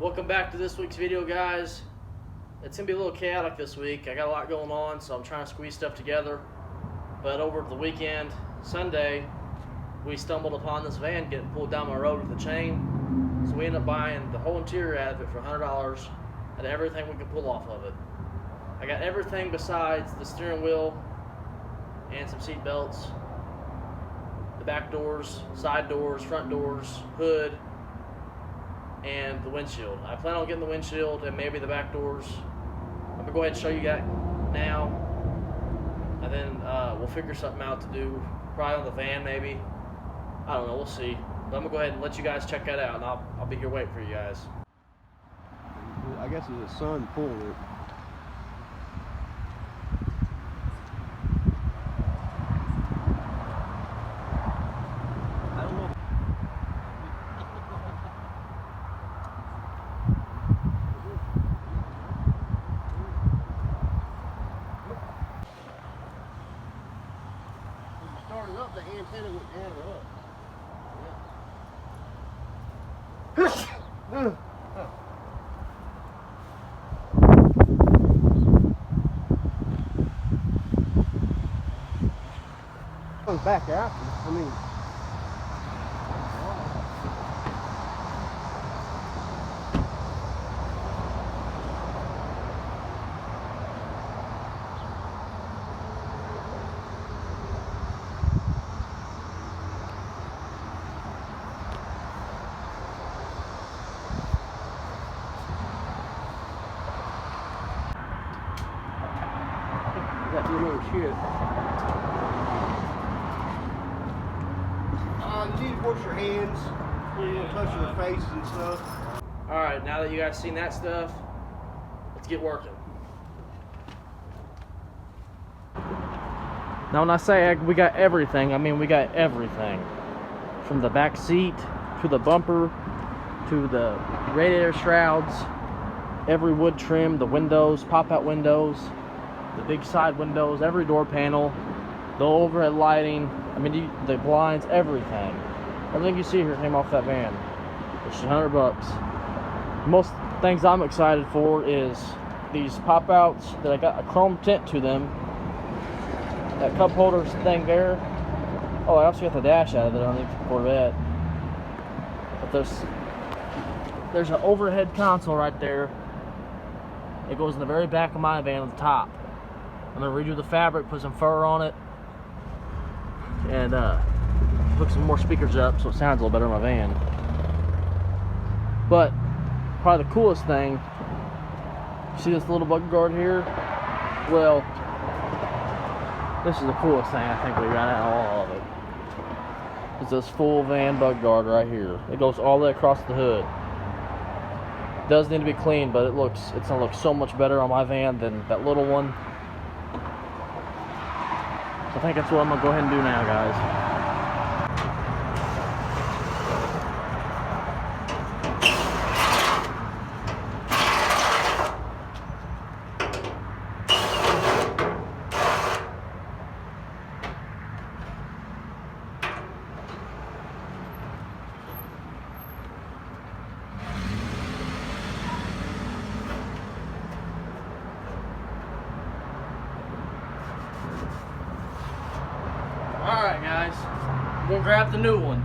Welcome back to this week's video, guys. It's gonna be a little chaotic this week. I got a lot going on, so I'm trying to squeeze stuff together. But over the weekend, Sunday, we stumbled upon this van getting pulled down my road with a chain. So we ended up buying the whole interior out of it for $100 and everything we could pull off of it. I got everything besides the steering wheel and some seat belts, the back doors, side doors, front doors, hood, and the windshield. I plan on getting the windshield and maybe the back doors. I'm gonna go ahead and show you that now, and then we'll figure something out to do, probably on the van maybe. I don't know, we'll see. But I'm gonna go ahead and let you guys check that out, and I'll be here waiting for you guys. I guess it's a sun pulling it. Started up, the antenna went down or up. Comes back out. I mean, got to do another shit. You need to wash your hands. You don't touch your face and stuff. Alright, now that you guys seen that stuff, let's get working. Now when I say we got everything, I mean we got everything. From the back seat, to the bumper, to the radiator shrouds, every wood trim, the windows, pop-out windows, the big side windows, every door panel, the overhead lighting, I mean the blinds, everything. Everything you see here came off that van. It's just $100. Most things I'm excited for is these pop-outs that I got a chrome tint to them. That cup holder thing there. Oh, I also got the dash out of it underneath the Corvette. But there's an overhead console right there. It goes in the very back of my van at the top. I'm gonna redo the fabric, put some fur on it, and hook some more speakers up so it sounds a little better in my van. But probably the coolest thing, see this little bug guard here? Well, this is the coolest thing I think we got out of all of it. It's this full van bug guard right here. It goes all the way across the hood. Does need to be cleaned, but it's gonna look so much better on my van than that little one. I think that's what I'm gonna go ahead and do now, guys. Alright guys, we'll grab the new one.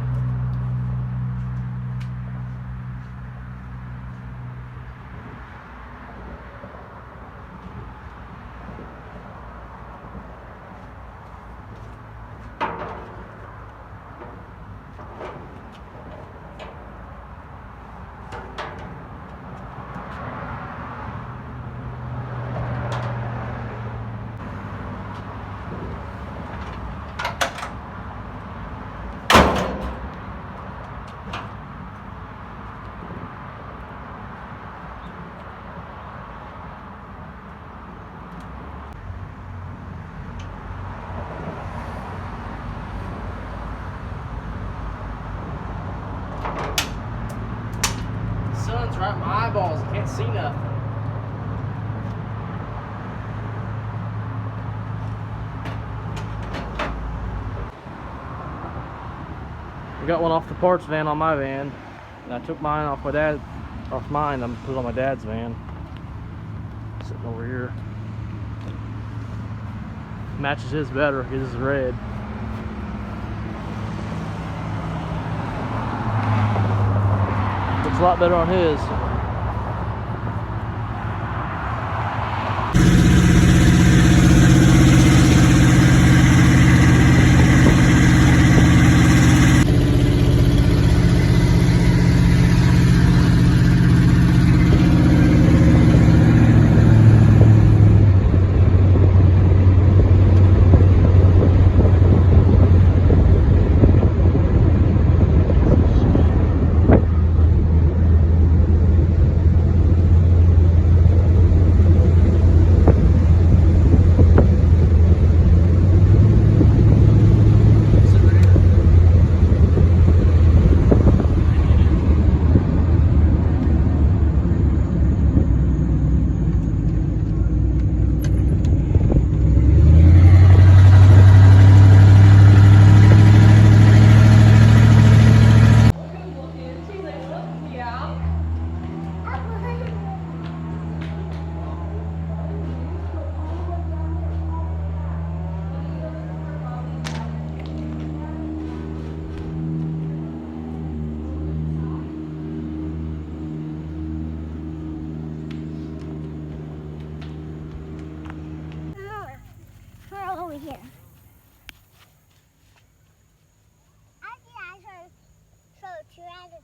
Sun's right in my eyeballs, I can't see nothing. I got one off the parts van on my van, and I took mine off my dad's off mine. I'm gonna put it on my dad's van. Sitting over here. Matches his better. His is red. Looks a lot better on his. Over here. I show two at a time.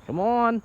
Come on.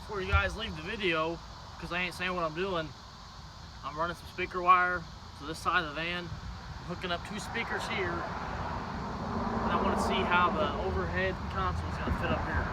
Before you guys leave the video, because I ain't saying what I'm doing, I'm running some speaker wire to this side of the van. I'm hooking up 2 speakers here, and I want to see how the overhead console is going to fit up here.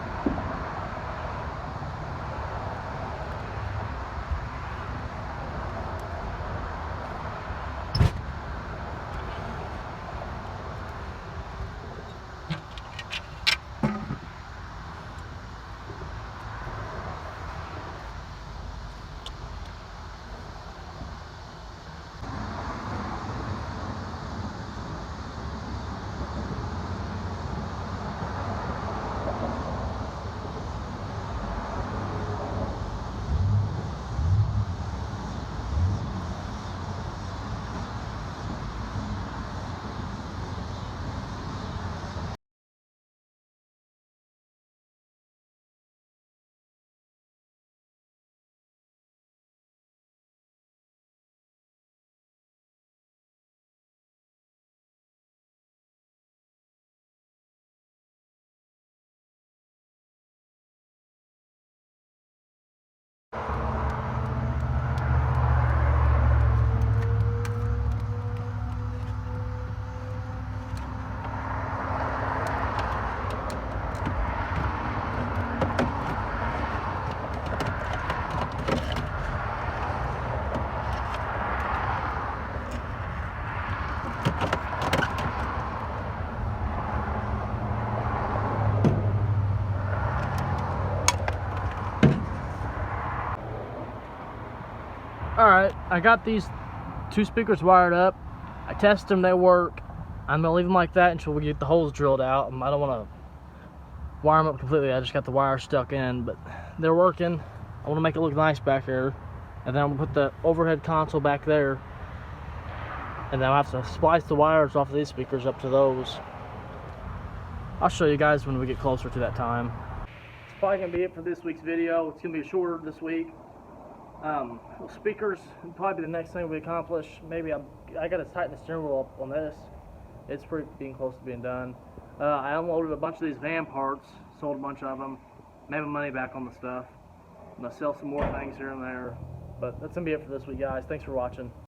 Alright, I got these 2 speakers wired up. I tested them, they work. I'm gonna leave them like that until we get the holes drilled out. I don't want to wire them up completely. I just got the wire stuck in, but they're working. I want to make it look nice back here. And then I'm gonna put the overhead console back there. And then I'll have to splice the wires off of these speakers up to those. I'll show you guys when we get closer to that time. It's probably gonna be it for this week's video. It's gonna be shorter this week. Speakers will probably be the next thing we accomplish. Maybe I gotta tighten the steering wheel up on this. It's pretty being close to being done. I unloaded a bunch of these van parts, sold a bunch of them, made my money back on the stuff. I'm gonna sell some more things here and there. But that's gonna be it for this week, guys. Thanks for watching.